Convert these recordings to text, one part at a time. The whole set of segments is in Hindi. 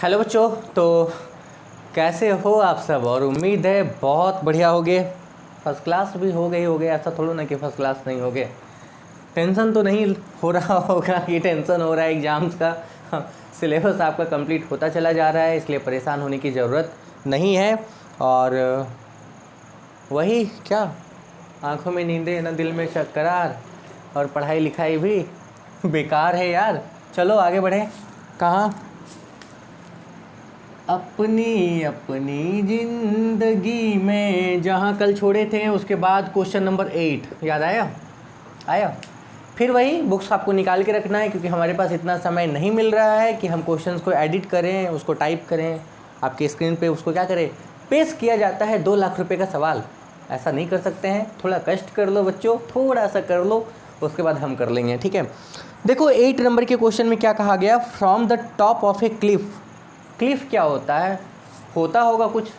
हेलो बच्चों। तो कैसे हो आप सब? और उम्मीद है बहुत बढ़िया होगे, फर्स्ट क्लास भी हो गए। ऐसा थोड़ा ना कि फर्स्ट क्लास नहीं होगे। टेंशन तो नहीं हो रहा होगा कि टेंशन हो रहा है एग्ज़ाम्स का। सिलेबस आपका कंप्लीट होता चला जा रहा है, इसलिए परेशान होने की ज़रूरत नहीं है। और वही क्या, आंखों में नींदें न दिल में शक्करार, और पढ़ाई लिखाई भी बेकार है यार। चलो आगे बढ़ें। कहाँ? अपनी अपनी जिंदगी में, जहाँ कल छोड़े थे उसके बाद क्वेश्चन नंबर 8 याद आया? फिर वही बुक्स आपको निकाल के रखना है, क्योंकि हमारे पास इतना समय नहीं मिल रहा है कि हम क्वेश्चंस को एडिट करें, उसको टाइप करें आपके स्क्रीन पे, उसको क्या करें, पेश किया जाता है 2 लाख रुपए का सवाल। ऐसा नहीं कर सकते हैं। थोड़ा कष्ट कर लो बच्चों, थोड़ा सा कर लो, उसके बाद हम कर लेंगे, ठीक है। देखो 8 नंबर के क्वेश्चन में क्या कहा गया, from the top of A Cliff. Cliff क्या होता है? होता होगा कुछ,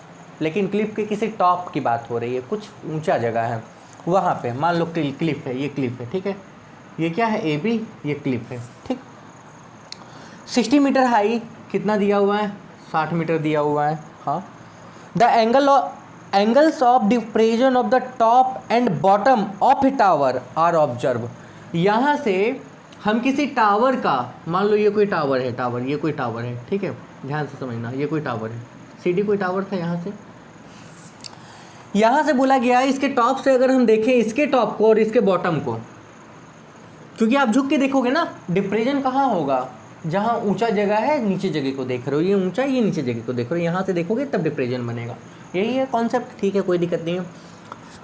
लेकिन क्लिफ के किसी टॉप की बात हो रही है, कुछ ऊंचा जगह है वहाँ पे। मान लो क्लिफ है, ये क्लिफ है, ठीक है। ये क्या है? ए बी, ये क्लिफ है, ठीक। 60 मीटर हाई, कितना दिया हुआ है? 60 मीटर दिया हुआ है, हाँ। The angles of depression of the top and bottom of a tower are observe. यहाँ से हम किसी टावर का, मान लो ये कोई टावर है, ये कोई टावर है, ठीक है, ध्यान से समझना, ये कोई टावर है, सीडी कोई टावर था। यहाँ से बोला गया है इसके टॉप से अगर हम देखें इसके टॉप को और इसके बॉटम को, क्योंकि आप झुक के देखोगे ना, डिप्रेशन कहाँ होगा? जहाँ ऊंचा जगह है, नीचे जगह को देख रहे हो, ये ऊंचा, ये नीचे जगह को देख रहे हो, यहाँ से देखोगे तब डिप्रेशन बनेगा। यही है कॉन्सेप्ट, ठीक है, कोई दिक्कत नहीं है।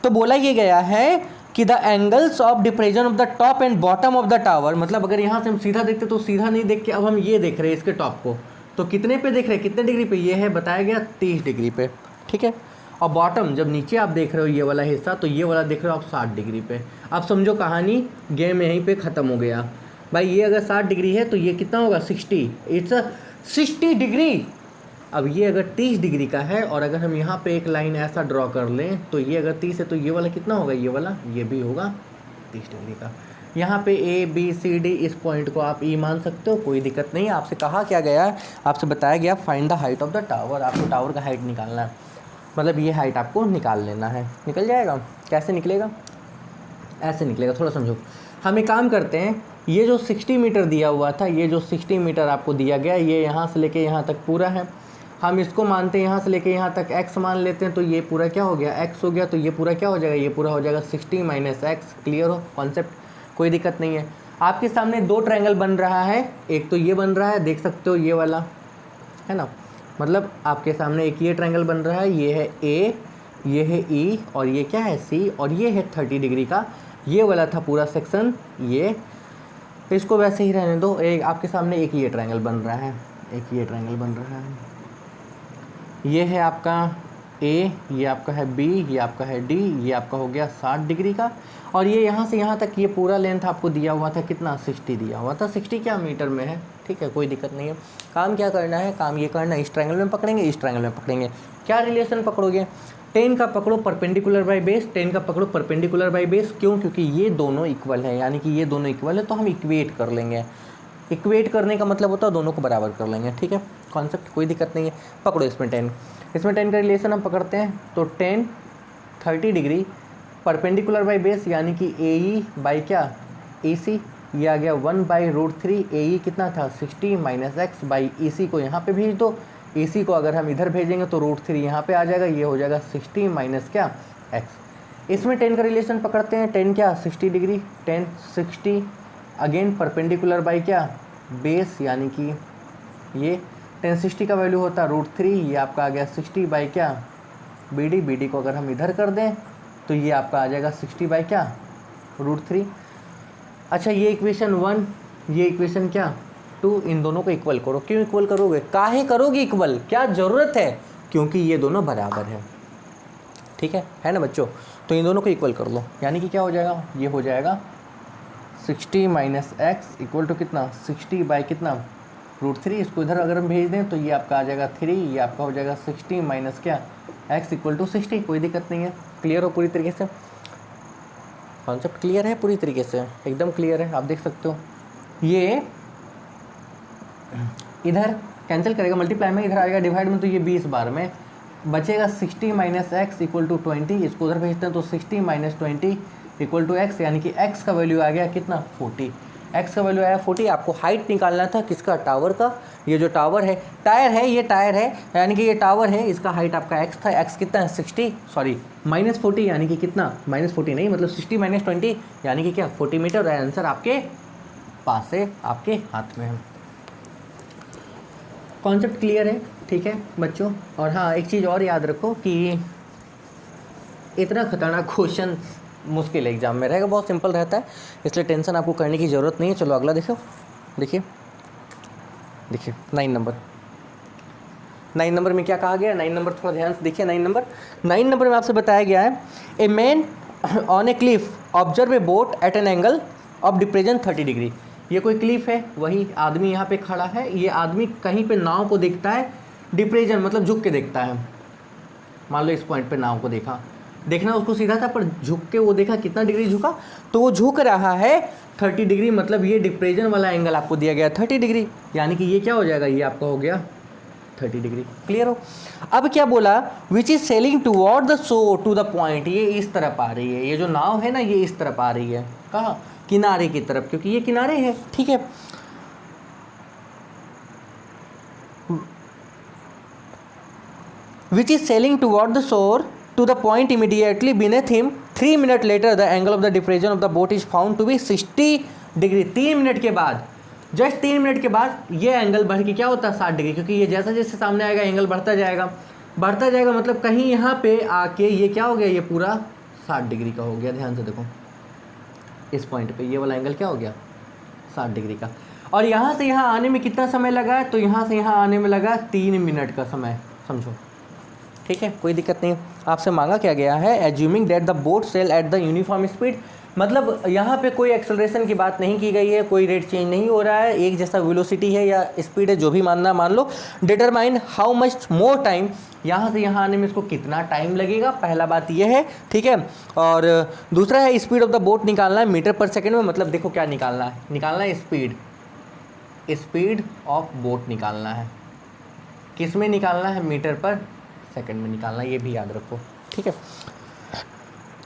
तो बोला ये गया है कि the angles of depression of the top and bottom of the tower, मतलब अगर यहाँ से हम सीधा देखते तो सीधा नहीं देख के अब हम ये देख रहे हैं इसके टॉप को, तो कितने पे देख रहे हैं, कितने डिग्री पे? ये है बताया गया 30 डिग्री पे, ठीक है। और बॉटम, जब नीचे आप देख रहे हो ये वाला हिस्सा, तो ये वाला देख रहे हो आप 60 डिग्री पे। आप समझो कहानी गेम यहीं पे ख़त्म हो गया भाई। ये अगर 60 डिग्री है तो ये कितना होगा? 60, इट्स 60 डिग्री। अब ये अगर 30 डिग्री का है, और अगर हम यहाँ पे एक लाइन ऐसा ड्रॉ कर लें, तो ये अगर 30 है तो ये वाला कितना होगा? ये वाला, ये भी होगा 30 डिग्री का। यहाँ पे ए बी सी डी, इस पॉइंट को आप ई मान सकते हो, कोई दिक्कत नहीं है। आपसे कहा क्या गया, आपसे बताया गया find the height of the tower. आपको टावर का हाइट निकालना है, मतलब ये हाइट आपको निकाल लेना है। निकल जाएगा। कैसे निकलेगा? ऐसे निकलेगा, थोड़ा समझो। हम एक काम करते हैं, ये जो 60 मीटर दिया हुआ था, ये जो 60 मीटर आपको दिया गया, ये यहाँ से लेके यहाँ तक पूरा है। हम इसको मानते हैं यहाँ से लेके यहाँ तक x मान लेते हैं, तो ये पूरा क्या हो गया? x हो गया। तो ये पूरा क्या हो जाएगा? ये पूरा हो जाएगा 60 माइनस x। क्लियर हो कॉन्सेप्ट? कोई दिक्कत नहीं है। आपके सामने 2 ट्रायंगल बन रहा है, एक तो ये बन रहा है, देख सकते हो, ये वाला है ना, मतलब आपके सामने एक ये ट्रायंगल बन रहा है, ये है a, ये है e, और ये क्या है c, और ये है 30 डिग्री का। ये वाला था पूरा सेक्शन, ये इसको वैसे ही रहने दो। एक आपके सामने एक ये ट्रायंगल बन रहा है, एक ये ट्रायंगल बन रहा है। ये है आपका A, ये आपका है B, ये आपका है D, ये आपका हो गया 60 डिग्री का। और ये यहाँ से यहाँ तक ये पूरा लेंथ आपको दिया हुआ था कितना? 60 दिया हुआ था। 60 क्या मीटर में है, ठीक है, कोई दिक्कत नहीं है। काम क्या करना है? काम ये करना है, इस ट्रायंगल में पकड़ेंगे, इस ट्रायंगल में पकड़ेंगे। क्या रिलेशन पकड़ोगे? 10 का पकड़ो परपेंडिकुलर बाई बेस, 10 का पकड़ो परपेंडिकुलर बाई बेस। क्यों? क्योंकि ये दोनों इक्वल है, यानी कि ये दोनों इक्वल है, तो हम इक्वेट कर लेंगे। इक्वेट करने का मतलब होता है दोनों को बराबर कर लेंगे, ठीक है, कॉन्सेप्ट कोई दिक्कत नहीं है। पकड़ो इसमें 10, इसमें 10 का रिलेशन हम पकड़ते हैं, तो 10 30 डिग्री परपेंडिकुलर बाई बेस, यानी कि ए ई बाई क्या? ए सी। ये आ गया 1/√3। ए ई कितना था? 60 माइनस एक्स बाई ई सी को यहाँ पे भेज दो। ए सी को अगर हम इधर भेजेंगे तो √3 यहाँ पे आ जाएगा, ये हो जाएगा 60 माइनस क्या? एक्स। इसमें 10 का रिलेशन पकड़ते हैं, 10 क्या? 60 डिग्री, 10 60 अगेन परपेंडिकुलर बाई क्या? बेस, यानी कि ये 10 60 का वैल्यू होता है √3, ये आपका आ गया 60 बाई क्या? बी डी को अगर हम इधर कर दें तो ये आपका आ जाएगा 60 बाई क्या? √3। अच्छा, ये इक्वेशन 1, ये इक्वेशन क्या? 2, इन दोनों को इक्वल करो। क्यों इक्वल करोगे? काहे करोगे इक्वल? क्या ज़रूरत है? क्योंकि ये दोनों बराबर है, ठीक है ना बच्चों? तो इन दोनों को इक्वल कर लो, यानी कि क्या हो जाएगा? ये हो जाएगा 60 माइनस एक्स इक्वल टू कितना? 60 बाई कितना? √3। इसको इधर अगर हम भेज दें तो ये आपका आ जाएगा 3, ये आपका हो जाएगा 60 माइनस क्या? X equal to 60। कोई दिक्कत नहीं है। क्लियर हो पूरी तरीके से? कॉन्सेप्ट क्लियर है पूरी तरीके से? एकदम क्लियर है, आप देख सकते हो। ये इधर कैंसिल करेगा, मल्टीप्लाई में इधर आएगा डिवाइड में, तो ये 20 बार में बचेगा 60 माइनस एक्स इक्वल टू 20। इसको उधर भेजते हैं तो 60 माइनस 20 इक्वल टू एक्स, यानी कि एक्स का वैल्यू आ गया कितना 40। एक्स का वैल्यू आया 40। आपको हाइट निकालना था किसका, टावर का। ये जो टावर है, टायर है, ये टायर है, यानी कि ये टावर है, इसका हाइट आपका एक्स था। एक्स कितना है 60, सॉरी माइनस 40, यानी कि कितना माइनस 40 नहीं, मतलब 60 माइनस 20 यानी कि क्या 40 मीटर। और आंसर आपके पास है, आपके हाथ में है। कॉन्सेप्ट क्लियर है, ठीक है बच्चों। और हाँ, एक चीज़ और याद रखो कि इतना खतरनाक क्वेश्चन मुश्किल एग्जाम में रहेगा, बहुत सिंपल रहता है, इसलिए टेंशन आपको करने की ज़रूरत नहीं है। चलो अगला देखो, देखिए 9 नंबर। 9 नंबर में क्या कहा गया, 9 नंबर थोड़ा ध्यान से देखिए। 9 नंबर में आपसे बताया गया है, a man on a cliff observe a boat at an angle of depression 30 degree. ये कोई क्लिफ है, वही आदमी यहाँ पे खड़ा है। ये आदमी कहीं पे नाव को देखता है, डिप्रेजन मतलब झुक के देखता है। मान लो इस पॉइंट पे नाव को देखना उसको सीधा था, पर झुक के वो देखा कितना डिग्री झुका, तो वो झुक रहा है 30 डिग्री। मतलब ये डिप्रेजन वाला एंगल आपको दिया गया 30 डिग्री, यानी कि ये क्या हो जाएगा, ये आपका हो गया 30 डिग्री। क्लियर हो। अब क्या बोला, which is sailing toward the shore to the point. ये इस तरफ आ रही है, ये जो नाव है ना, ये इस तरफ आ रही है। कहाँ, किनारे की तरफ, क्योंकि ये किनारे है, ठीक है। विच इज सेलिंग टुवर्ड द शोर to the point immediately beneath him. 3 minutes later the angle of the depression of the boat is found to be 60 degree. 3 minute के बाद, जस्ट 3 मिनट के बाद ये एंगल बढ़ के क्या होता है 60 डिग्री, क्योंकि ये जैसा जैसे सामने आएगा एंगल बढ़ता जाएगा, मतलब कहीं यहाँ पे आके ये क्या हो गया, ये पूरा 60 डिग्री का हो गया। ध्यान से देखो, इस पॉइंट पे ये वाला एंगल क्या हो गया 60 डिग्री का। और यहाँ से यहाँ आने में कितना समय लगा, तो यहाँ से यहाँ आने में लगा 3 मिनट का समय, समझो, ठीक है, कोई दिक्कत नहीं। आपसे मांगा क्या गया है, assuming that the boat sail at the uniform speed, मतलब यहाँ पे कोई एक्सेलरेशन की बात नहीं की गई है, कोई रेट चेंज नहीं हो रहा है, एक जैसा वेलोसिटी है या स्पीड है, जो भी मानना मान लो। Determine how much more time, यहाँ से यहाँ आने में इसको कितना टाइम लगेगा, पहला बात ये है, ठीक है। और दूसरा है स्पीड ऑफ द बोट निकालना है मीटर पर सेकेंड में, मतलब देखो क्या निकालना है स्पीड ऑफ बोट निकालना है। किस में निकालना है, मीटर पर सेकंड में निकालना, ये भी याद रखो, ठीक है।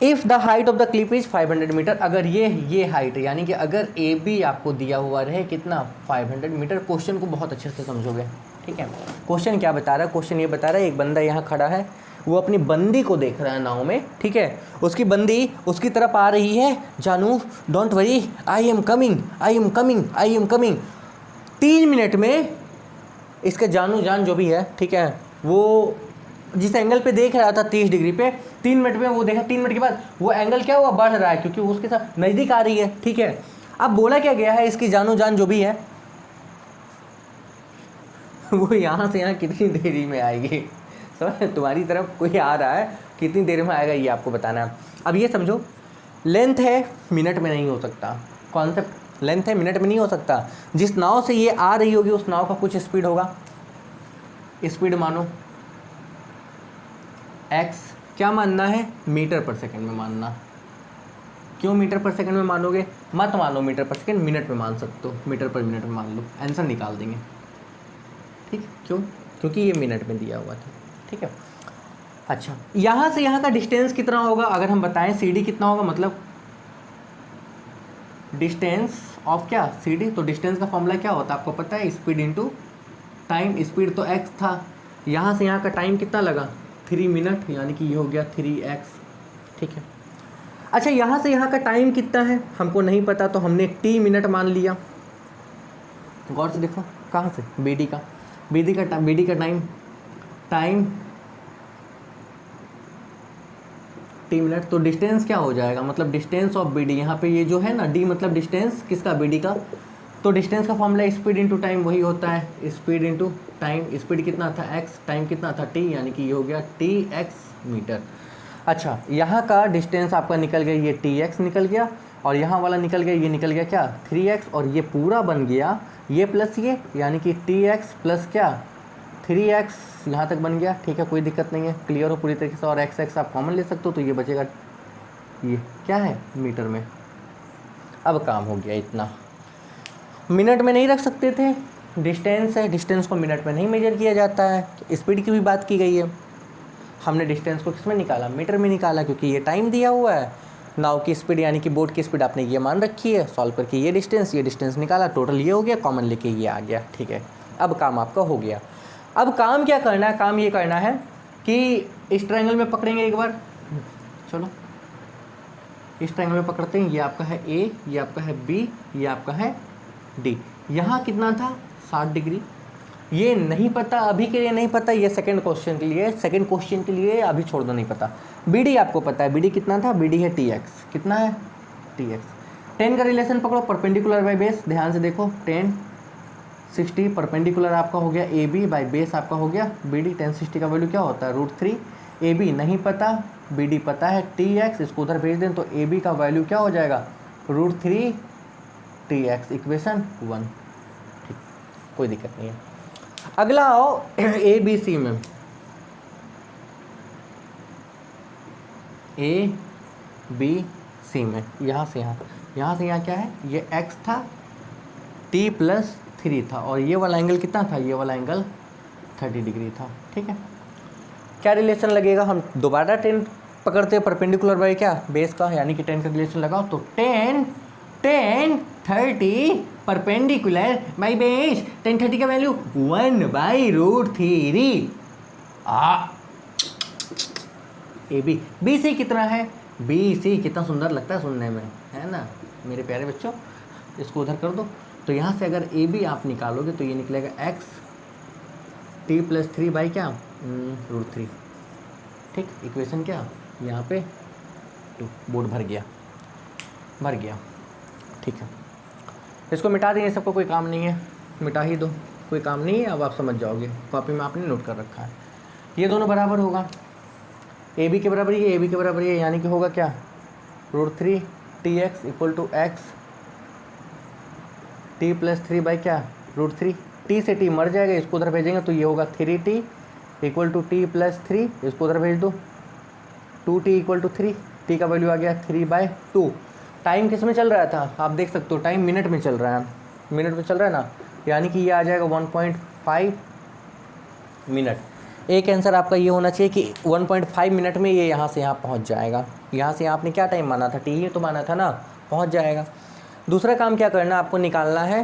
If the height of the cliff is 500 metre, अगर ये हाइट है, यानी कि अगर ए बी आपको दिया हुआ रहे कितना 500 मीटर, क्वेश्चन को बहुत अच्छे से समझोगे, ठीक है। क्वेश्चन क्या बता रहा है, क्वेश्चन ये बता रहा है एक बंदा यहाँ खड़ा है, वो अपनी बंदी को देख रहा है नाव में, ठीक है। उसकी बंदी उसकी तरफ आ रही है, जानू don't worry, I am coming. 3 minute में इसके जानू जान जो भी है, ठीक है, वो जिस एंगल पे देख रहा था 30 डिग्री पे, 3 मिनट में वो देखा, 3 मिनट के बाद वो एंगल क्या हुआ, बढ़ रहा है, क्योंकि उसके साथ नज़दीक आ रही है, ठीक है। अब बोला क्या गया है, इसकी जानू जान जो भी है वो यहाँ से यहाँ कितनी देरी में आएगी, समझ, तुम्हारी तरफ कोई आ रहा है, कितनी देर में आएगा ये आपको बताना है। अब ये समझो, लेंथ है, मिनट में नहीं हो सकता, कॉन्सेप्ट लेंथ है, मिनट में नहीं हो सकता। जिस नाव से ये आ रही होगी उस नाव का कुछ स्पीड होगा, स्पीड मानो x, क्या मानना है, मीटर पर सेकंड में मानना। क्यों मीटर पर सेकंड में मानोगे, मत मानो मीटर पर सेकंड, मिनट में मान सकते हो, मीटर पर मिनट में मान लो, आंसर निकाल देंगे, ठीक। क्यों, क्योंकि ये मिनट में दिया हुआ था, ठीक है। अच्छा, यहाँ से यहाँ का डिस्टेंस कितना होगा, अगर हम बताएं CD कितना होगा, मतलब डिस्टेंस ऑफ क्या CD, तो डिस्टेंस का फॉर्मूला क्या होता है आपको पता है, स्पीड इनटू टाइम। स्पीड तो x था, यहाँ से यहाँ का टाइम कितना लगा 3 मिनट, यानी कि ये हो गया 3x, ठीक है। अच्छा, यहाँ से यहाँ का टाइम कितना है हमको नहीं पता, तो हमने t मिनट मान लिया। गौर से देखो, कहाँ से, BD का टाइम t मिनट, तो डिस्टेंस क्या हो जाएगा, मतलब डिस्टेंस ऑफ BD, यहाँ पे ये जो है ना d मतलब डिस्टेंस किसका, BD का, तो डिस्टेंस का फॉर्मूला स्पीड इंटू टाइम वही होता है, स्पीड इंटू टाइम। स्पीड कितना था x, टाइम कितना था t, यानी कि ये हो गया tx मीटर। अच्छा, यहाँ का डिस्टेंस आपका निकल गया, ये tx निकल गया, और यहाँ वाला निकल गया, ये निकल गया क्या 3x, और ये पूरा बन गया ये प्लस ये, यानी कि tx प्लस क्या 3x, यहाँ तक बन गया, ठीक है, कोई दिक्कत नहीं है, क्लियर हो पूरी तरीके से। और x आप कॉमन ले सकते हो, तो ये बचेगा, ये क्या है मीटर में। अब काम हो गया इतना, मिनट में नहीं रख सकते थे, डिस्टेंस है, डिस्टेंस को मिनट में नहीं मेजर किया जाता है। स्पीड की भी बात की गई है, हमने डिस्टेंस को किस में निकाला, मीटर में निकाला, क्योंकि ये टाइम दिया हुआ है। नाव की स्पीड यानी कि बोट की स्पीड आपने ये मान रखी है, सॉल्व करके ये डिस्टेंस निकाला, टोटल ये हो गया, कॉमन लेके ये आ गया। ठीक है, अब काम आपका हो गया। अब काम क्या करना है, काम ये करना है कि इस ट्रायंगल में पकड़ेंगे एक बार, चलो इस ट्रायंगल में पकड़ते हैं। ये आपका है ए, ये आपका है बी, ये आपका है डी। यहाँ कितना था 60 डिग्री, ये नहीं पता अभी के लिए, नहीं पता, ये सेकंड क्वेश्चन के लिए अभी छोड़ दो, नहीं पता। बी डी आपको पता है, बी डी कितना था, बी डी है टी एक्स, कितना है टी एक्स। 10 का रिलेशन पकड़ो, परपेंडिकुलर बाई बेस, ध्यान से देखो 10 60 परपेंडिकुलर आपका हो गया ए बी, बाई बेस आपका हो गया बी डी। 10 60 का वैल्यू क्या होता है √3। ए बी नहीं पता, बी डी पता है टी एक्स, इसको उधर भेज दें तो ए बी का वैल्यू क्या हो जाएगा √3 टी एक्स, इक्वेशन 1। ठीक, कोई दिक्कत नहीं है। अगला आओ ए बी सी में, ए बी सी में, यहाँ से यहाँ क्या है, ये x था, t + 3 था, और ये वाला एंगल कितना था, ये वाला एंगल 30 डिग्री था। ठीक है, क्या रिलेशन लगेगा, हम दोबारा 10 पकड़ते हैं, परपेंडिकुलर बाई क्या बेस का, यानी कि 10 का रिलेशन लगाओ तो 10 30 परपेंडिकुलर बाई बेस, 10 30 का value 1/√3। A B, B C कितना है, बी सी कितना सुंदर लगता है सुनने में, है ना मेरे प्यारे बच्चों। इसको उधर कर दो, तो यहाँ से अगर ए बी आप निकालोगे तो ये निकलेगा x t + 3 बाई क्या √3। ठीक, इक्वेशन क्या यहाँ पे 2, बोर्ड भर गया। ठीक है, इसको मिटा देंगे, सबको कोई काम नहीं है, मिटा ही दो, कोई काम नहीं है। अब आप समझ जाओगे, कॉपी में आपने नोट कर रखा है। ये दोनों बराबर होगा, ए बी के बराबर ये, ए बी के बराबर ये, यानी कि होगा क्या √3 T x equal to x t + 3 by क्या √3। टी से टी मर जाएगा, इसको उधर भेजेंगे तो ये होगा 3t इक्वल टू टी + 3, इसको उधर भेज दो 2t इक्वल टू 3, टी का वैल्यू आ गया 3/2। टाइम किस में चल रहा था, आप देख सकते हो टाइम मिनट में चल रहा है, मिनट में चल रहा है ना, यानी कि ये आ जाएगा 1.5 मिनट। एक आंसर आपका ये होना चाहिए कि 1.5 मिनट में ये यहाँ से यहाँ पहुँच जाएगा। यहाँ से आपने क्या टाइम माना था, टी ही तो माना था ना, पहुँच जाएगा। दूसरा काम क्या करना है आपको, निकालना है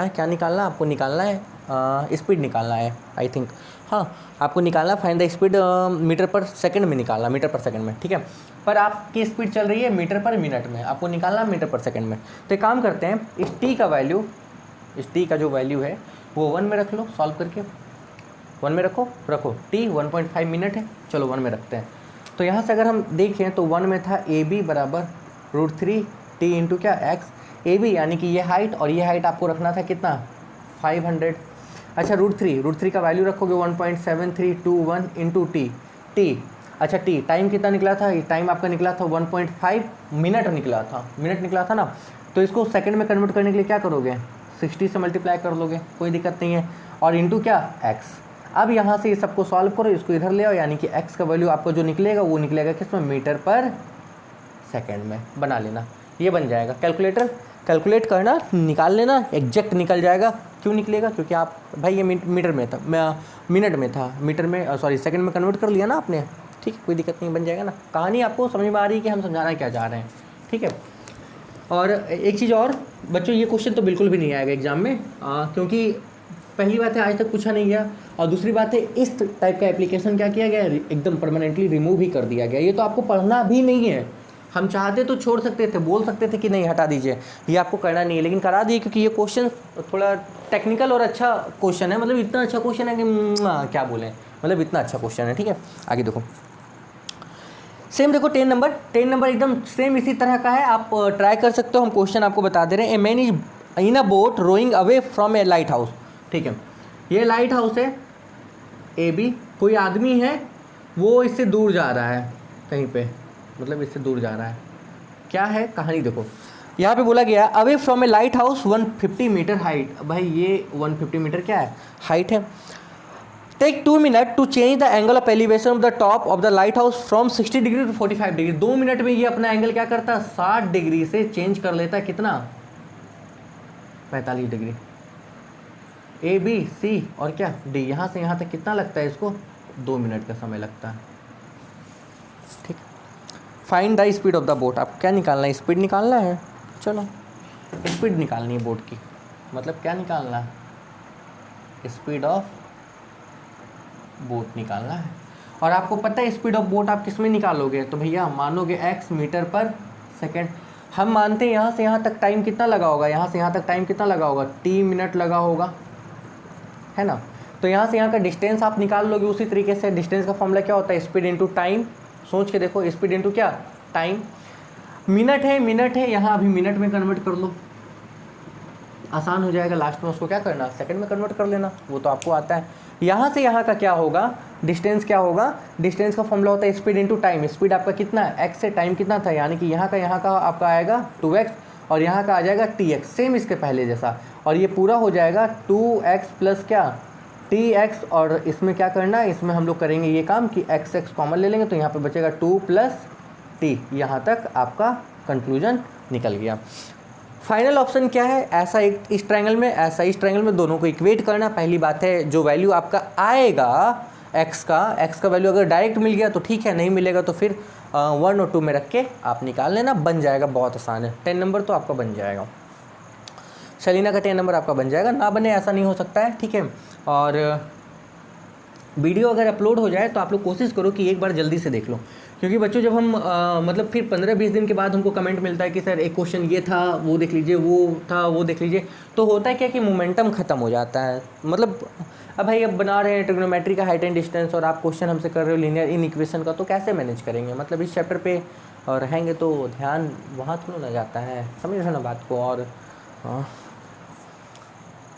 क्या निकालना है आपको, निकालना है स्पीड निकालना है आई थिंक, हाँ आपको निकालना, फाइंड द स्पीड मीटर पर सेकंड में निकालना, मीटर पर सेकंड में। ठीक है, पर आपकी स्पीड चल रही है मीटर पर मिनट में, आपको निकालना मीटर पर सेकंड में। तो एक काम करते हैं, इस टी का वैल्यू, इस टी का जो वैल्यू है वो 1 में रख लो, सॉल्व करके 1 में रखो टी 1.5 मिनट है, चलो 1 में रखते हैं। तो यहाँ से अगर हम देखें तो 1 में था ए बी बराबर √3 टी इंटू क्या एक्स, ए बी यानी कि ये हाइट, और ये हाइट आपको रखना था कितना 500। अच्छा √3 का वैल्यू रखोगे 1.7321 इंटू टी। अच्छा टी टाइम कितना निकला था, ये टाइम आपका निकला था 1.5 मिनट निकला था ना। तो इसको सेकंड में कन्वर्ट करने के लिए क्या करोगे, 60 से मल्टीप्लाई कर लोगे, कोई दिक्कत नहीं है, और इंटू क्या एक्स। अब यहाँ से ये सबको सॉल्व करो, इसको इधर ले आओ, यानी कि एक्स का वैल्यू आपको जो निकलेगा वो निकलेगा किसमें, मीटर पर सेकेंड में। बना लेना, ये बन जाएगा। कैलकुलेट करना, निकाल लेना, एग्जैक्ट निकल जाएगा। क्यों निकलेगा, क्योंकि आप भाई ये मीटर में था, मिनट में था, मीटर में सॉरी सेकंड में कन्वर्ट कर लिया ना आपने। ठीक है, कोई दिक्कत नहीं, बन जाएगा ना। कहानी आपको समझ में आ रही है कि हम समझाना क्या चाह रहे हैं। ठीक है, और एक चीज़ और बच्चों, ये क्वेश्चन तो बिल्कुल भी नहीं आएगा एग्जाम में, क्योंकि पहली बात है आज तक पूछा नहीं गया, और दूसरी बात है इस टाइप का एप्लीकेशन क्या किया गया, एकदम परमानेंटली रिमूव ही कर दिया गया। ये तो आपको पढ़ना भी नहीं है, हम चाहते तो छोड़ सकते थे, बोल सकते थे कि नहीं हटा दीजिए, ये आपको करना नहीं है, लेकिन करा दिए, क्योंकि ये क्वेश्चन थोड़ा टेक्निकल और अच्छा क्वेश्चन है, मतलब इतना अच्छा क्वेश्चन है कि क्या बोलें, मतलब इतना अच्छा क्वेश्चन है। ठीक है, आगे देखो, सेम देखो 10 नंबर एकदम सेम इसी तरह का है, आप ट्राई कर सकते हो। हम क्वेश्चन आपको बता दे रहे हैं। A man is in a boat rowing away from a lighthouse. ठीक है, ये लाइट हाउस है ए बी, कोई आदमी है वो इससे दूर जा रहा है कहीं पे, मतलब इससे दूर जा रहा है, क्या है कहानी देखो। यहाँ पे बोला गया away from a lighthouse 150 metre height. भाई ये 150 मीटर क्या है, हाइट है। Take 2 minute to change the angle of elevation of the top of the lighthouse from 60 degree to 45 degree. 2 minute में ये अपना एंगल क्या करता है, 60 डिग्री से चेंज कर लेता है, कितना 45 डिग्री। ए बी सी और क्या डी, यहाँ से यहाँ तक कितना लगता है इसको, 2 मिनट का समय लगता है। ठीक, find the speed of the boat, आपको क्या निकालना है, स्पीड निकालना है। चलो स्पीड निकालनी है बोट की, मतलब क्या निकालना है, स्पीड ऑफ बोट निकालना है। और आपको पता है स्पीड ऑफ बोट आप किस में निकालोगे, तो भैया मानोगे x मीटर पर सेकेंड। हम मानते हैं यहाँ से यहाँ तक टाइम कितना लगा होगा, यहाँ से यहाँ तक टाइम कितना लगा होगा, t मिनट लगा होगा, है ना। तो यहाँ से यहाँ का डिस्टेंस आप निकाल लोगे उसी तरीके से। डिस्टेंस का फॉर्मूला क्या होता है, स्पीड इंटू टाइम। सोच के देखो, स्पीड इंटू क्या, टाइम। मिनट है यहाँ अभी मिनट में कन्वर्ट कर लो, आसान हो जाएगा। लास्ट में उसको क्या करना, सेकंड में कन्वर्ट कर लेना, वो तो आपको आता है। यहाँ से यहाँ का क्या होगा, डिस्टेंस क्या होगा, डिस्टेंस का फॉर्मूला होता है स्पीड इंटू टाइम। स्पीड आपका कितना है, x से टाइम कितना था, यानी कि यहाँ का आपका आएगा 2x और यहाँ का आ जाएगा tx, सेम इसके पहले जैसा। और ये पूरा हो जाएगा 2x प्लस क्या, tx। और इसमें क्या करना है, इसमें हम लोग करेंगे ये काम कि x कॉमन ले लेंगे, तो यहाँ पे बचेगा 2 प्लस t। यहाँ तक आपका कंक्लूजन निकल गया। फाइनल ऑप्शन क्या है, ऐसा एक इस ट्रायंगल में, ऐसा इस ट्रायंगल में, दोनों को इक्वेट करना। पहली बात है जो वैल्यू आपका आएगा x का वैल्यू अगर डायरेक्ट मिल गया तो ठीक है, नहीं मिलेगा तो फिर 1 और 2 में रख के आप निकाल लेना, बन जाएगा। बहुत आसान है, 10 नंबर तो आपका बन जाएगा, सेलिना का 10 नंबर आपका बन जाएगा। ना बने ऐसा नहीं हो सकता है, ठीक है। और वीडियो अगर अपलोड हो जाए तो आप लोग कोशिश करो कि एक बार जल्दी से देख लो, क्योंकि बच्चों जब हम मतलब फिर 15-20 दिन के बाद हमको कमेंट मिलता है कि सर एक क्वेश्चन ये था, वो देख लीजिए, वो था, वो देख लीजिए, तो होता है क्या कि मोमेंटम ख़त्म हो जाता है। मतलब अब भाई अब बना रहे हैं ट्रिग्नोमेट्री का हाइट एंड डिस्टेंस और आप क्वेश्चन हमसे कर रहे हो लीनियर इन इक्वेशन का, तो कैसे मैनेज करेंगे। मतलब इस चैप्टर पे रहेंगे तो ध्यान वहाँ थोड़ा ना जाता है, समझ रहे हो ना बात को। और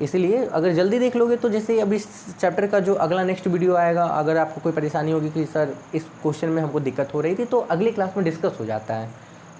इसीलिए अगर जल्दी देख लोगे तो जैसे अब इस चैप्टर का जो अगला नेक्स्ट वीडियो आएगा, अगर आपको कोई परेशानी होगी कि सर इस क्वेश्चन में हमको दिक्कत हो रही थी, तो अगली क्लास में डिस्कस हो जाता है,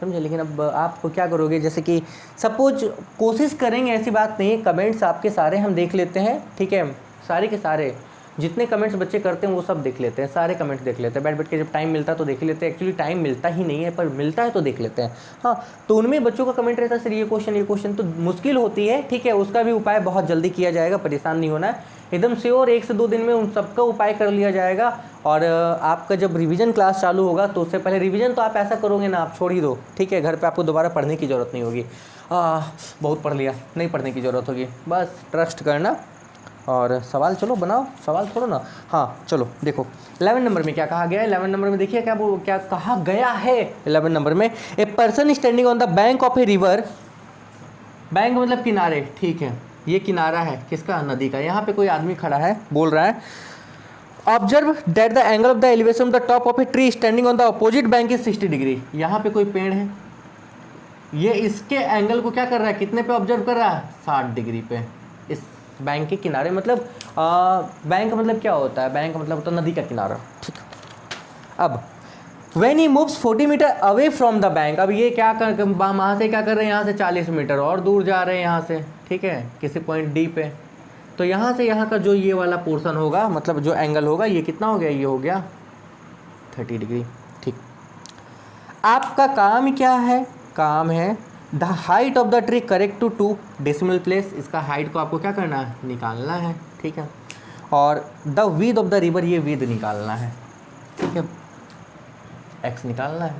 समझे। लेकिन अब आप क्या करोगे, जैसे कि सपोज कोशिश करेंगे, ऐसी बात नहीं है, कमेंट्स आपके सारे हम देख लेते हैं, ठीक है, सारे के सारे जितने कमेंट्स बच्चे करते हैं वो सब देख लेते हैं, सारे कमेंट्स देख लेते हैं, बैठ के जब टाइम मिलता है तो देख लेते हैं। एक्चुअली टाइम मिलता ही नहीं है, पर मिलता है तो देख लेते हैं। हाँ, तो उनमें बच्चों का कमेंट रहता है सर ये क्वेश्चन तो मुश्किल होती है, ठीक है, उसका भी उपाय बहुत जल्दी किया जाएगा, परेशान नहीं होना है एकदम श्योर। 1 से 2 दिन में उन सबका उपाय कर लिया जाएगा। और आपका जब रिवीजन क्लास चालू होगा तो उससे पहले रिवीजन तो आप ऐसा करोगे ना, आप छोड़ ही दो, ठीक है, घर पे आपको दोबारा पढ़ने की ज़रूरत नहीं होगी। बहुत पढ़ लिया, नहीं पढ़ने की ज़रूरत होगी, बस ट्रस्ट करना। और सवाल चलो बनाओ, सवाल छोड़ो ना। हाँ चलो देखो 11 नंबर में क्या कहा गया है। 11 नंबर में देखिए क्या कहा गया है 11 नंबर में, a person standing on the bank of a river. Bank मतलब किनारे, ठीक है, ये किनारा है किसका, नदी का। यहाँ पे कोई आदमी खड़ा है, बोल रहा है observe that the angle of the elevation of the top of a tree standing on the opposite bank is 60 degree. यहाँ पे कोई पेड़ है, ये इसके एंगल को क्या कर रहा है, कितने पे ऑब्जर्व कर रहा है, 60 डिग्री पे, इस बैंक के किनारे। मतलब बैंक मतलब क्या होता है, बैंक मतलब होता है नदी का किनारा, ठीक। अब when he moves 40 metre away from the bank, अब ये क्या कर, वहाँ से क्या कर रहे हैं, यहाँ से 40 मीटर और दूर जा रहे हैं यहाँ से, ठीक है, किसी पॉइंट डी पे। तो यहाँ से यहाँ का जो ये वाला पोर्शन होगा, मतलब जो एंगल होगा, ये कितना हो गया, ये हो गया 30 डिग्री, ठीक। आपका काम क्या है, काम है the height of the tree correct to 2 decimal place. इसका हाइट को आपको क्या करना है, निकालना है, ठीक है। और the width of the river, ये विड्थ निकालना है, ठीक है, x निकालना है,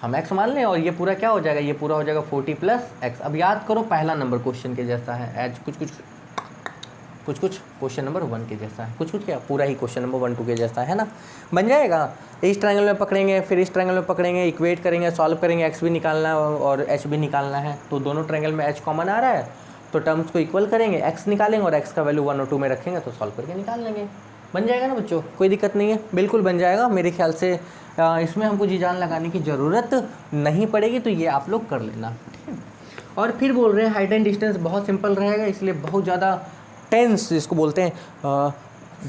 हम x मान लें। और ये पूरा क्या हो जाएगा, ये पूरा हो जाएगा 40 प्लस x। अब याद करो पहला नंबर क्वेश्चन के जैसा है, एज कुछ क्वेश्चन नंबर 1 के जैसा है, कुछ क्या, पूरा ही क्वेश्चन नंबर 1-2 के जैसा है ना, बन जाएगा। इस ट्रायंगल में पकड़ेंगे, फिर इस ट्रायंगल में पकड़ेंगे, इक्वेट करेंगे, सॉल्व करेंगे, x भी निकालना है और h भी निकालना है। तो दोनों ट्रायंगल में h कॉमन आ रहा है, तो टर्म्स को इक्वल करेंगे, x निकालेंगे और x का वैल्यू 1 और 2 में रखेंगे, तो सॉल्व करके निकाल लेंगे, बन जाएगा ना बच्चों, कोई दिक्कत नहीं है, बिल्कुल बन जाएगा। मेरे ख्याल से इसमें हमको जी जान लगाने की ज़रूरत नहीं पड़ेगी, तो ये आप लोग कर लेना, ठीक है। और फिर बोल रहे हैं हाइट एंड डिस्टेंस बहुत सिंपल रहेगा, इसलिए बहुत ज़्यादा टेंस जिसको बोलते हैं,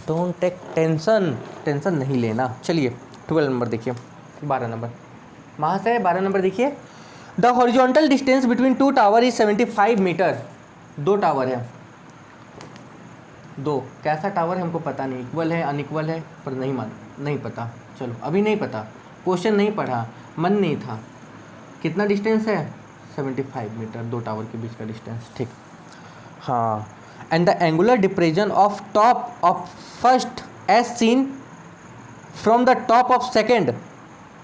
डोंट टेक टेंशन नहीं लेना। चलिए 12 नंबर देखिए, 12 नंबर वहाँ से 12 नंबर देखिए, the horizontal distance between 2 tower is 75 metre. 2 tower है, 2 कैसा टावर है हमको पता नहीं, इक्वल है अनइक्वल है, पर नहीं पता, चलो अभी नहीं पता, क्वेश्चन नहीं पढ़ा, मन नहीं था। कितना डिस्टेंस है, 75 मीटर 2 टावर के बीच का डिस्टेंस, ठीक। हाँ, and the angular depression of top of first edge seen from the top of second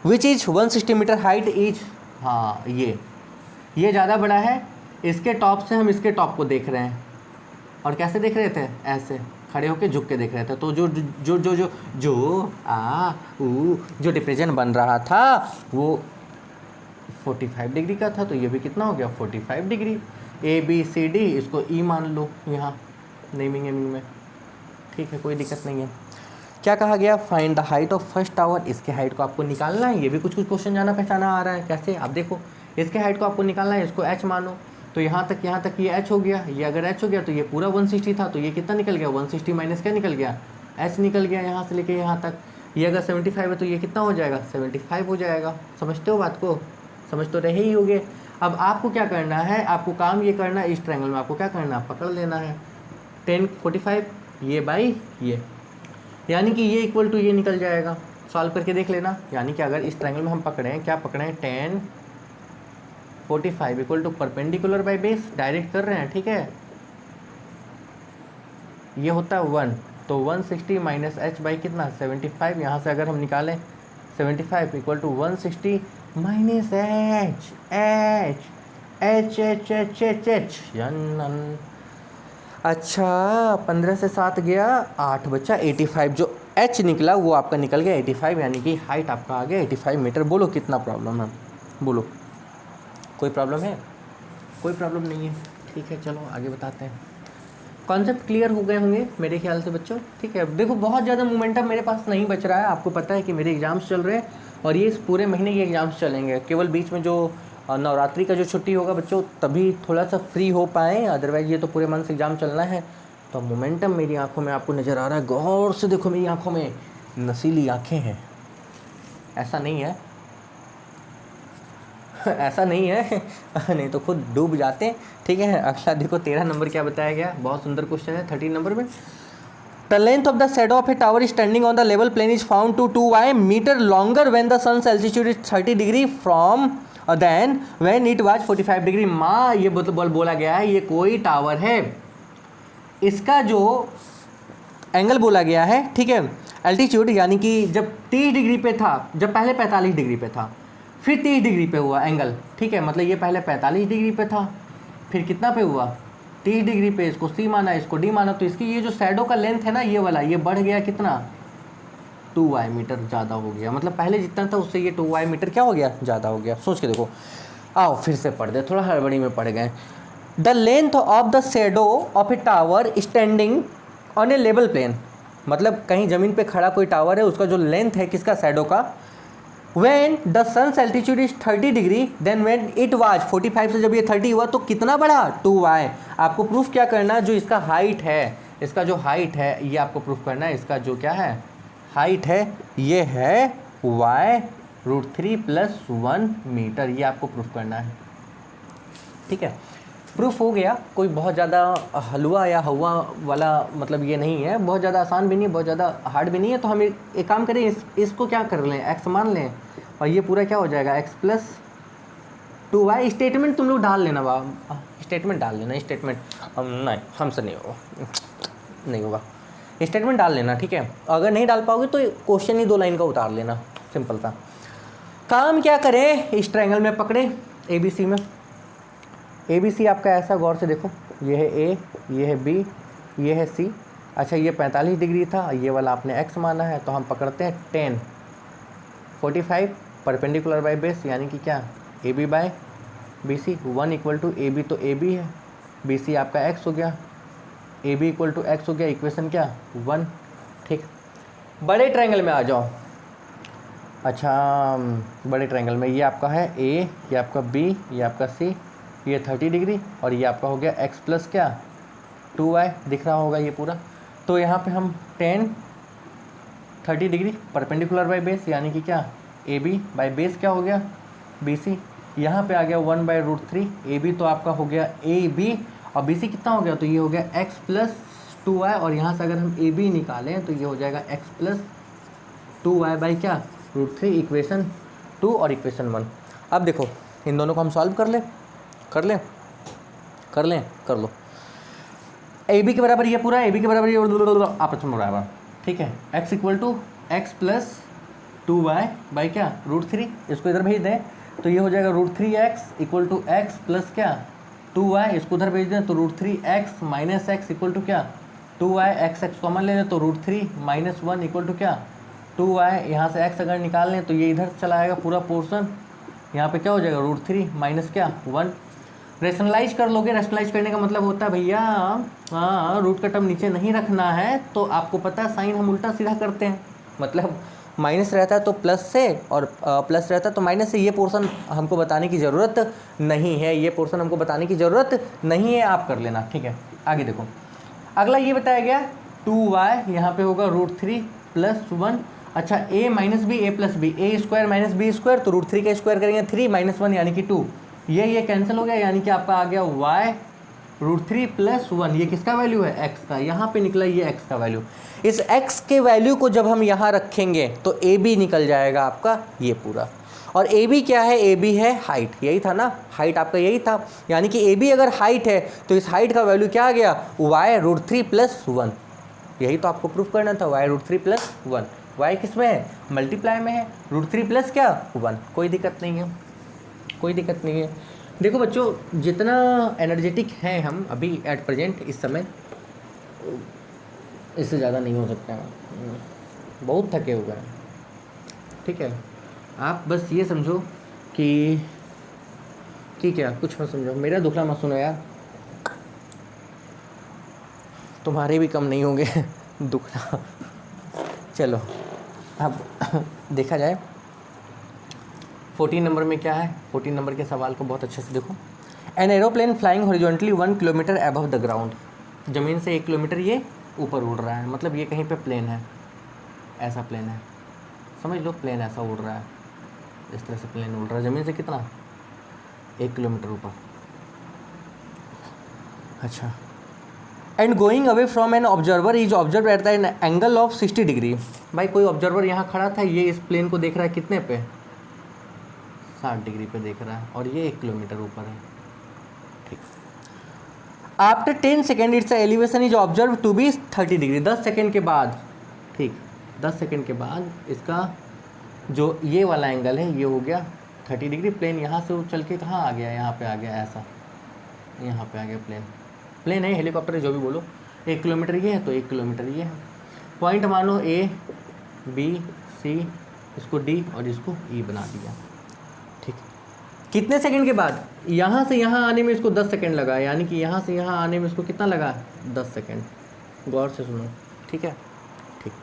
which is 160 metre height is, हाँ ये ज़्यादा बड़ा है, इसके टॉप से हम इसके टॉप को देख रहे हैं। और कैसे देख रहे थे? ऐसे खड़े होके झुक के देख रहे थे। तो जो जो जो जो जो आ ऊ जो डिप्रेशन बन रहा था वो 45 डिग्री का था। तो ये भी कितना हो गया? 45 डिग्री। ABCD इसको E मान लो यहाँ नेमिंग एमिंग में, ठीक है, कोई दिक्कत नहीं है। क्या कहा गया? Find the height of first tower. इसके हाइट को आपको निकालना है। ये भी कुछ क्वेश्चन जाना पहचाना आ रहा है। कैसे? आप देखो, इसके हाइट को आपको निकालना है, इसको H मानो। तो यहाँ तक ये H हो गया। ये अगर H हो गया तो ये पूरा 160 था। तो ये कितना निकल गया? 160 माइनस क्या निकल गया? H निकल गया यहाँ से लेके यहाँ तक। ये अगर 75 है तो ये कितना हो जाएगा? 75 हो जाएगा। समझते हो बात को? समझ तो रहे ही होगे। अब आपको क्या करना है? आपको काम ये करना है, इस ट्रायंगल में आपको क्या करना है? पकड़ लेना है 10 45 ये बाई ये, यानी कि ये इक्वल टू ये निकल जाएगा। सॉल्व करके देख लेना। यानी कि अगर इस ट्रायंगल में हम पकड़ें, क्या पकड़ें? 10 45 equal to perpendicular by base, direct कर रहे हैं, ठीक है। ये होता है 1, तो 160 माइनस H बाई कितना? 75। यहाँ से अगर हम निकालें 75 इक्वल टू 160 माइनस H अच्छा 15 से 7 गया 8 बचा 85। जो H निकला वो आपका निकल गया 85, यानी कि हाइट आपका आ गया 85 मीटर। बोलो कितना प्रॉब्लम है? बोलो, कोई प्रॉब्लम है? कोई प्रॉब्लम नहीं है, ठीक है। चलो आगे बताते हैं। कॉन्सेप्ट क्लियर हो गए होंगे मेरे ख्याल से बच्चों, ठीक है। देखो बहुत ज़्यादा मोमेंटम मेरे पास नहीं बच रहा है। आपको पता है कि मेरे एग्ज़ाम्स चल रहे हैं और ये इस पूरे महीने के एग्ज़ाम्स चलेंगे। केवल बीच में जो नवरात्रि का जो छुट्टी होगा बच्चों तभी थोड़ा सा फ्री हो पाएँ, अदरवाइज़ ये तो पूरे मंथ एग्ज़ाम चलना है। तो मोमेंटम मेरी आंखों में आपको नज़र आ रहा है। गौर से देखो, मेरी आंखों में नसीली आंखें हैं। ऐसा नहीं है ऐसा नहीं है नहीं तो खुद डूब जाते हैं, ठीक है। अगला देखो 13 नंबर क्या बताया गया। बहुत सुंदर क्वेश्चन है 13 नंबर में। The length of the shadow of a tower standing on the level plane is found to 2y metre longer when the sun's altitude is 30 degree from then when it was 45 degree. माँ ये बोला गया है, ये कोई टावर है, इसका जो एंगल बोला गया है, ठीक है, एल्टीट्यूड, यानी कि जब 30 डिग्री पे था, जब पहले 45 डिग्री पे था, फिर 30 डिग्री पे हुआ एंगल, ठीक है। मतलब ये पहले 45 डिग्री पे था, फिर कितना पे हुआ? 30 डिग्री पे। इसको C माना, इसको D माना। तो इसकी ये जो शैडो का लेंथ है ना, ये वाला, ये बढ़ गया कितना? 2y मीटर ज़्यादा हो गया। मतलब पहले जितना था उससे ये 2y मीटर क्या हो गया? ज़्यादा हो गया। सोच के देखो। आओ फिर से पढ़ दे, थोड़ा हड़बड़ी में पड़ गए। The length of the shadow of a tower standing on a level plane, मतलब कहीं ज़मीन पे खड़ा कोई टावर है, उसका जो लेंथ है किसका? शैडो का। When the sun's altitude is 30 degree then when it was 45 से जब ये 30 हुआ तो कितना बढ़ा? 2y। आपको प्रूफ क्या करना? जो इसका हाइट है, इसका जो हाइट है ये आपको प्रूफ करना है। इसका जो क्या है? हाइट है, ये है y√3 + 1 मीटर। ये आपको प्रूफ करना है, ठीक है। प्रूफ हो गया। कोई बहुत ज़्यादा हलवा या हवा वाला मतलब ये नहीं है, बहुत ज़्यादा आसान भी नहीं, बहुत ज़्यादा हार्ड भी नहीं है। तो हम एक काम करें, इसको क्या कर लें? x मान लें और ये पूरा क्या हो जाएगा? x + 2y। स्टेटमेंट तुम लोग डाल लेना, स्टेटमेंट डाल लेना। स्टेटमेंट नहीं, हमसे नहीं होगा। स्टेटमेंट डाल लेना, ठीक है। अगर नहीं डाल पाओगे तो क्वेश्चन ही 2 लाइन का उतार लेना, सिंपल था। काम क्या करें? इस ट्रायंगल में पकड़े ABC में। ABC आपका ऐसा, गौर से देखो, ये है A, ये है B, ये है C। अच्छा ये 45 डिग्री था, ये वाला आपने x माना है, तो हम पकड़ते हैं 10 45 परपेंडिकुलर बाई बेस, यानी कि क्या? AB by BC। 1 equal to AB, तो AB है, BC आपका x हो गया, AB इक्वल टू x हो गया। इक्वेशन क्या? 1, ठीक। बड़े ट्रायंगल में आ जाओ। अच्छा बड़े ट्रायंगल में ये आपका है A, ये आपका B, ये आपका C, ये 30 डिग्री और ये आपका हो गया x + क्या? 2y। दिख रहा होगा ये पूरा। तो यहाँ पे हम 10 30 डिग्री परपेंडिकुलर बाई बेस, यानी कि क्या? AB बाई बेस क्या हो गया? BC। यहाँ पे आ गया 1/√3। AB तो आपका हो गया AB और BC कितना हो गया? तो ये हो गया x + 2y। और यहाँ से अगर हम AB निकालें तो ये हो जाएगा x + 2y बाई क्या? √3। इक्वेशन 2 और इक्वेशन 1। अब देखो इन दोनों को हम सॉल्व कर लो। ए बी के बराबर ये पूरा, ए बी के बराबर ये आपस में बराबर, ठीक है। x equal to x plus 2y by क्या √3, इसको इधर भेज दें तो ये हो जाएगा √3x equal to x plus क्या 2y, इसको उधर भेज दें तो √3x minus x equal to क्या 2y, x कॉमन ले लें तो √3 माइनस 1 इक्वल टू क्या 2y, यहाँ से x अगर निकाल लें तो ये इधर चला आएगा पूरा पोर्शन, यहाँ पे क्या हो जाएगा √3 माइनस क्या 1। रेशनलाइज कर लोगे, रेशनलाइज करने का मतलब होता है भैया हाँ रूट का टर्म नीचे नहीं रखना है, तो आपको पता है साइन हम उल्टा सीधा करते हैं, मतलब माइनस रहता है तो प्लस से और प्लस रहता है तो माइनस से, ये पोर्शन हमको बताने की ज़रूरत नहीं है, ये पोर्शन हमको बताने की ज़रूरत नहीं है, आप कर लेना, ठीक है। आगे देखो अगला ये बताया गया 2y यहाँ पे होगा √3 प्लस 1, अच्छा a minus b a plus b, a square minus b square, तो √3 का स्क्वायर करेंगे 3 माइनस 1 यानी कि 2, ये कैंसिल हो गया, यानी कि आपका आ गया y √3 प्लस 1, ये किसका वैल्यू है x का, यहाँ पे निकला ये x का वैल्यू। इस x के वैल्यू को जब हम यहाँ रखेंगे तो ए बी निकल जाएगा आपका ये पूरा, और ए बी क्या है, ए बी है हाइट, यही था ना, हाइट आपका यही था, यानी कि ए बी अगर हाइट है तो इस हाइट का वैल्यू क्या आ गया y √3 प्लस 1, यही तो आपको प्रूफ करना था, y √3 प्लस 1, y किस में है मल्टीप्लाई में है, √3 प्लस क्या 1, कोई दिक्कत नहीं है, कोई दिक्कत नहीं है। देखो बच्चों जितना एनर्जेटिक हैं हम अभी एट प्रेजेंट इस समय, इससे ज़्यादा नहीं हो सकता है, बहुत थके हुए हैं, ठीक है। आप बस ये समझो कि क्या कुछ मत समझो, मेरा दुखड़ा मत सुनो यार, तुम्हारे भी कम नहीं होंगे दुखड़ा। चलो अब देखा जाए 14 नंबर में क्या है, 14 नंबर के सवाल को बहुत अच्छे से देखो। An aeroplane flying horizontally 1 kilometre above the ground, ज़मीन से 1 किलोमीटर ये ऊपर उड़ रहा है, मतलब ये कहीं पे प्लेन है, ऐसा प्लेन है, समझ लो प्लेन ऐसा उड़ रहा है, इस तरह से प्लेन उड़ रहा है ज़मीन से कितना 1 किलोमीटर ऊपर, अच्छा। And going away from an observer is observe at the N angle of 60 degree, भाई कोई ऑब्जर्वर यहाँ खड़ा था, ये इस प्लेन को देख रहा है कितने पे 60 डिग्री पे देख रहा है, और ये 1 किलोमीटर ऊपर है, ठीक। After 10 second its elevation is observe to be 30 degree, 10 second के बाद, ठीक 10 सेकेंड के बाद इसका जो ये वाला एंगल है ये हो गया 30 डिग्री, प्लेन यहाँ से चल के कहाँ आ गया, यहाँ पे आ गया, ऐसा यहाँ पे आ गया प्लेन है, हेलीकॉप्टर जो भी बोलो, 1 किलोमीटर ये है तो 1 किलोमीटर ये है, पॉइंट मानो A B C, इसको D और इसको E बना दिया, ठीक। कितने सेकंड के बाद, यहाँ से यहाँ आने में इसको 10 सेकंड लगा, यानी कि यहाँ से यहाँ आने में इसको कितना लगा 10 सेकंड, गौर से सुनो, ठीक है, ठीक।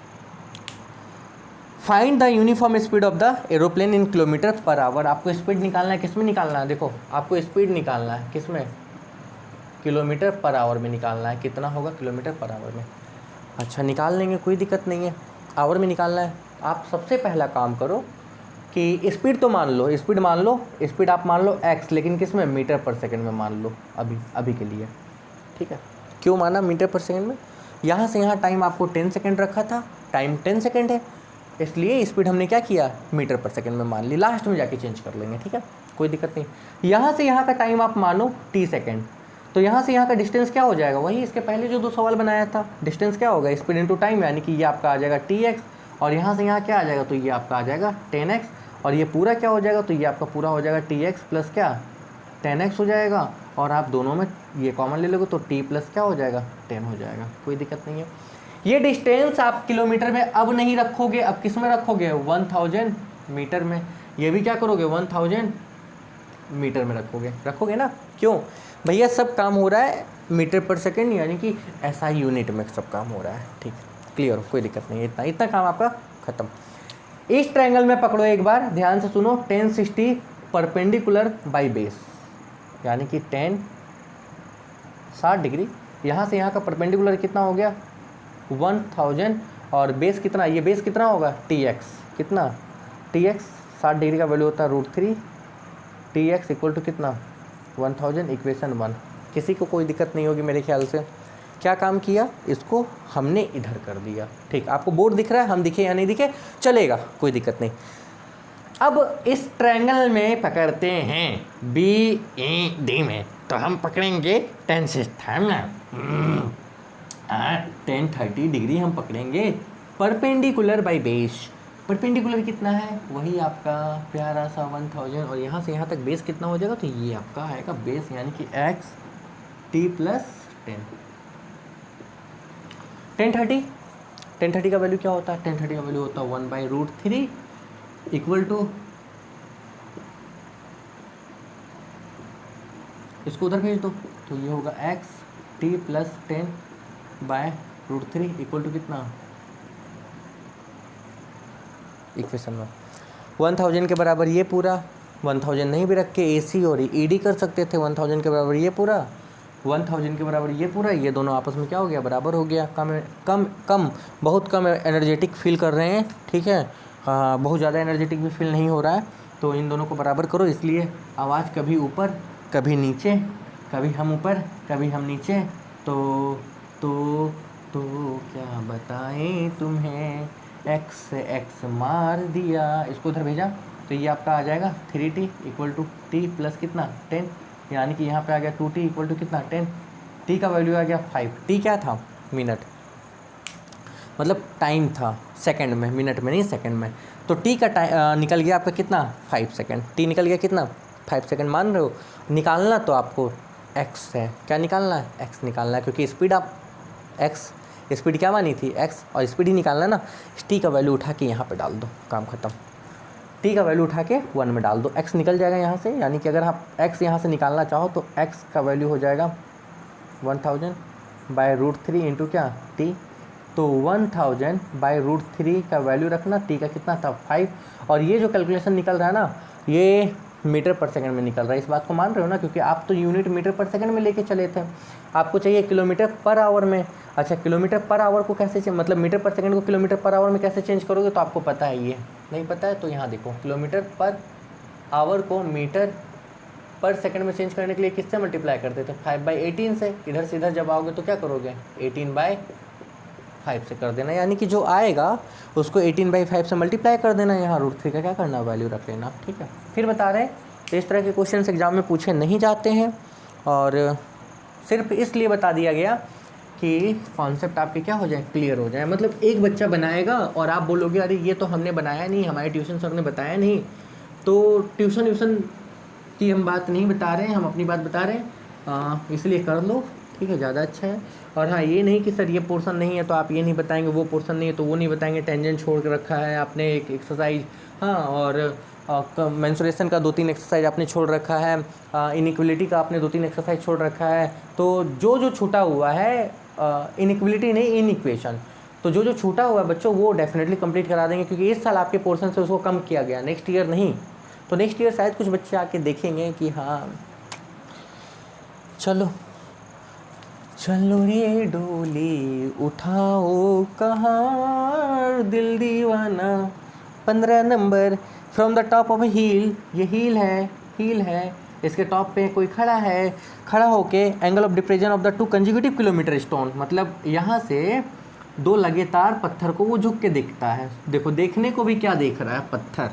Find the uniform speed of the aeroplane in kilometre per hour, आपको स्पीड निकालना है, किस में निकालना है, देखो आपको स्पीड निकालना है किस में, किलोमीटर पर आवर में निकालना है, कितना होगा किलोमीटर पर आवर में, अच्छा निकाल लेंगे कोई दिक्कत नहीं है, आवर में निकालना है। आप सबसे पहला काम करो कि स्पीड तो मान लो, स्पीड मान लो, स्पीड आप मान लो x, लेकिन किस में मीटर पर सेकंड में मान लो, अभी के लिए, ठीक है। क्यों माना मीटर पर सेकंड में, यहाँ से यहाँ टाइम आपको 10 सेकंड रखा था, टाइम 10 सेकंड है, इसलिए स्पीड हमने क्या किया मीटर पर सेकंड में मान ली, लास्ट में जाके चेंज कर लेंगे, ठीक है, कोई दिक्कत नहीं। यहाँ से यहाँ का टाइम आप मानो t सेकंड, तो यहाँ से यहाँ का डिस्टेंस क्या हो जाएगा, वही इसके पहले जो 2 सवाल बनाया था, डिस्टेंस क्या होगा स्पीड इनटू टाइम, यानी कि ये आपका आ जाएगा tx, और यहाँ से यहाँ क्या आ जाएगा, तो ये आपका आ जाएगा 10x, और ये पूरा क्या हो जाएगा, तो ये आपका पूरा हो जाएगा tx प्लस क्या 10x हो जाएगा, और आप दोनों में ये कॉमन ले लोगे तो t प्लस क्या हो जाएगा 10 हो जाएगा, कोई दिक्कत नहीं है। ये डिस्टेंस आप किलोमीटर में अब नहीं रखोगे, अब किस में रखोगे 1000 मीटर में, ये भी क्या करोगे 1000 मीटर में रखोगे ना, क्यों भैया सब काम हो रहा है मीटर पर सेकंड, यानी कि SI यूनिट में सब काम हो रहा है, ठीक क्लियर हो, कोई दिक्कत नहीं है, इतना काम आपका खत्म। इस ट्रायंगल में पकड़ो एक बार ध्यान से सुनो, 1060 परपेंडिकुलर बाई बेस, यानी कि 60 डिग्री, यहाँ से यहाँ का परपेंडिकुलर कितना हो गया 1000, और बेस कितना, ये बेस कितना होगा tx, कितना tx 60 डिग्री का वैल्यू होता है √3, tx इक्वल टू कितना 1000, इक्वेशन 1, किसी को कोई दिक्कत नहीं होगी मेरे ख्याल से। क्या काम किया, इसको हमने इधर कर दिया, ठीक। आपको बोर्ड दिख रहा है, हम दिखे या नहीं दिखे चलेगा, कोई दिक्कत नहीं। अब इस ट्रायंगल में पकड़ते हैं BED में, तो हम पकड़ेंगे 10 सिस्टम, 1030 डिग्री हम पकड़ेंगे परपेंडिकुलर बाय बेस। परपेंडिकुलर कितना है, वही आपका प्यारा सा 1000, और यहाँ से यहाँ तक बेस कितना हो जाएगा, तो ये आपका आएगा बेस, यानी कि x t प्लस 1030 का वैल्यू क्या होता है, 1030 का वैल्यू होता है 1/√3 इक्वल टू, इसको उधर भेज दो, तो ये होगा x t plus 10/√3 equal to कितना, इक्वेशन में 1000 के बराबर ये पूरा, 1000 नहीं भी रख के AC और ED कर सकते थे, 1000 के बराबर ये पूरा, 1000 के बराबर ये पूरा, ये दोनों आपस में क्या हो गया, बराबर हो गया। बहुत कम एनर्जेटिक फील कर रहे हैं, ठीक है, बहुत ज़्यादा एनर्जेटिक भी फील नहीं हो रहा है, तो इन दोनों को बराबर करो, इसलिए आवाज़ कभी ऊपर कभी नीचे, कभी हम ऊपर कभी हम नीचे, तो क्या बताएं तुम्हें, x से x मार दिया, इसको उधर भेजा, तो ये आपका आ जाएगा 3t equal to t plus कितना 10, यानी कि यहाँ पे आ गया 2t इक्वल टू कितना 10, t का वैल्यू आ गया 5, t क्या था, मिनट, मतलब टाइम था सेकंड में, मिनट में नहीं सेकंड में, तो t का निकल गया आपका कितना 5 सेकंड, t निकल गया कितना 5 सेकंड, मान रहे हो, निकालना तो आपको x है, क्या निकालना है, x निकालना है, क्योंकि स्पीड आप x, स्पीड क्या मानी थी x, और स्पीड ही निकालना ना, t का वैल्यू उठा के यहाँ पे डाल दो, काम खत्म, t का वैल्यू उठा के 1 में डाल दो, x निकल जाएगा यहाँ से, यानी कि अगर आप x यहाँ से निकालना चाहो तो x का वैल्यू हो जाएगा 1000/√3 इंटू क्या t, तो 1000/√3 का वैल्यू रखना, t का कितना था 5, और ये जो कैलकुलेशन निकल रहा है ना, ये मीटर पर सेकंड में निकल रहा है, इस बात को मान रहे हो ना, क्योंकि आप तो यूनिट मीटर पर सेकंड में लेके चले थे, आपको चाहिए किलोमीटर पर आवर में। अच्छा, किलोमीटर पर आवर को कैसे मतलब मीटर पर सेकंड को किलोमीटर पर आवर में कैसे चेंज करोगे, तो आपको पता है, ये नहीं पता है तो यहाँ देखो, किलोमीटर पर आवर को मीटर पर सेकंड में चेंज करने के लिए किससे मल्टीप्लाई करते थे, 5/18 से, इधर से इधर जब आओगे तो क्या करोगे 18/5 से कर देना, यानी कि जो आएगा उसको 18/5 से मल्टीप्लाई कर देना, यहाँ √3 का क्या करना, वैल्यू रख लेना, ठीक है। फिर बता रहे हैं इस तरह के क्वेश्चन एग्जाम में पूछे नहीं जाते हैं, और सिर्फ इसलिए बता दिया गया कि कॉन्सेप्ट आपके क्या हो जाए, क्लियर हो जाए। मतलब एक बच्चा बनाएगा और आप बोलोगे अरे ये तो हमने बनाया नहीं, हमारे ट्यूशन सर ने बताया नहीं, तो ट्यूशन की हम बात नहीं बता रहे हैं, हम अपनी बात बता रहे हैं, इसलिए कर लो, ठीक है, ज़्यादा अच्छा है। और हाँ, ये नहीं कि सर ये पोर्शन नहीं है तो आप ये नहीं बताएंगे, वो पोर्शन नहीं है तो वो नहीं बताएंगे, टेंजेंट छोड़ के रखा है आपने एक एक्सरसाइज, हाँ, और मेंसुरेशन का 2-3 एक्सरसाइज आपने छोड़ रखा है, इनइक्वलिटी का आपने 2-3 एक्सरसाइज छोड़ रखा है, तो जो छूटा हुआ है, इनइक्वलिटी नहीं, इन इक्वेशन, तो जो छूटा हुआ है बच्चों वो डेफिनेटली कंप्लीट करा देंगे, क्योंकि इस साल आपके पोर्शन से उसको कम किया गया, नेक्स्ट ईयर नहीं, तो नेक्स्ट ईयर शायद कुछ बच्चे आके देखेंगे कि हाँ चलो रे डोली उठाओ कहाँ दिल दीवाना, 15 number from the top of hill, ये हील है, इसके टॉप पे कोई खड़ा है, खड़ा होके angle of depression of the 2 consecutive kilometre stone, मतलब यहाँ से 2 लगातार पत्थर को वो झुक के देखता है, देखो देखने को भी क्या देख रहा है, पत्थर,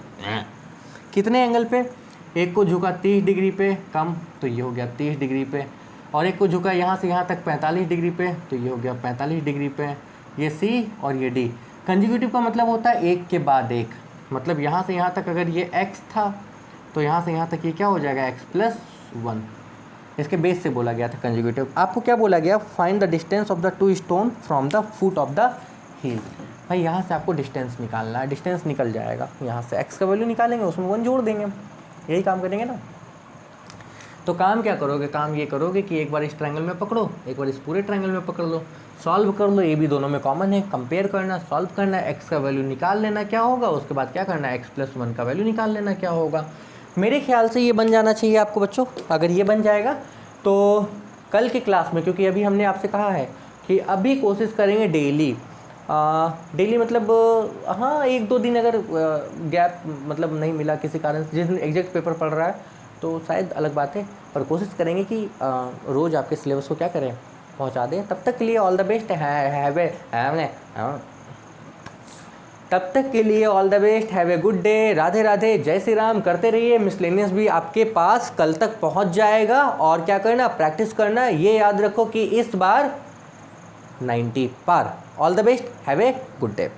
कितने एंगल पे, एक को झुका 30 डिग्री पे कम, तो ये हो गया 30 डिग्री पे, और एक को झुका यहाँ से यहाँ तक 45 डिग्री पे, तो ये हो गया 45 डिग्री पे, ये C और ये D। कंजिक्यूटिव का मतलब होता है एक के बाद एक, मतलब यहाँ से यहाँ तक अगर ये x था तो यहाँ से यहाँ तक ये क्या हो जाएगा x+1, इसके बेस से बोला गया था कंजिक्यूटिव। आपको क्या बोला गया, find the distance of the 2 stone from the foot of the hill, भाई यहाँ से आपको डिस्टेंस निकालना है, डिस्टेंस निकल जाएगा, यहाँ से x का वैल्यू निकालेंगे, उसमें 1 जोड़ देंगे, यही काम करेंगे ना। तो काम क्या करोगे, काम ये करोगे कि एक बार इस ट्रायंगल में पकड़ो, एक बार इस पूरे ट्रायंगल में पकड़ लो, सॉल्व कर लो, ये भी दोनों में कॉमन है, कंपेयर करना, सॉल्व करना, x का वैल्यू निकाल लेना क्या होगा, उसके बाद क्या करना है x+1 का वैल्यू निकाल लेना क्या होगा। मेरे ख्याल से ये बन जाना चाहिए आपको बच्चों, अगर ये बन जाएगा तो कल की क्लास में, क्योंकि अभी हमने आपसे कहा है कि अभी कोशिश करेंगे डेली मतलब हाँ 1-2 दिन अगर गैप मतलब नहीं मिला किसी कारण से, जिस दिन एग्जैक्ट पेपर पढ़ रहा है तो शायद अलग बात है, पर कोशिश करेंगे कि रोज़ आपके सिलेबस को क्या करें, पहुंचा दें। तब तक के लिए ऑल द बेस्ट तब तक के लिए all the best, have a good day, Radhe Radhe, जय श्री राम। करते रहिए, मिसलेनियस भी आपके पास कल तक पहुंच जाएगा। और क्या करना, प्रैक्टिस करना। ये याद रखो कि इस बार 90 पार। All the best, have a good day.